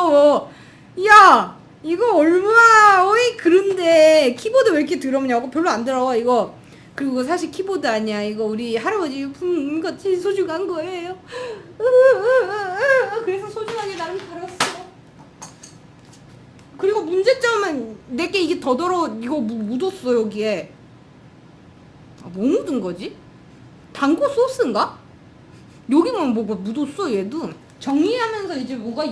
더러워. 야 이거 얼마 어이 그런데 키보드 왜 이렇게 더럽냐고. 별로 안 더러워 이거. 그리고 사실 키보드 아니야 이거. 우리 할아버지 품같이 소중한 거예요. 그래서 소중하게 나름 다뤘어. 그리고 문제점은 내게 이게 더 더러워. 이거 묻었어 여기에. 아, 뭐 묻은 거지? 당고 소스인가? 여기만 뭐가 묻었어 얘도. 정리하면서 이제 뭐가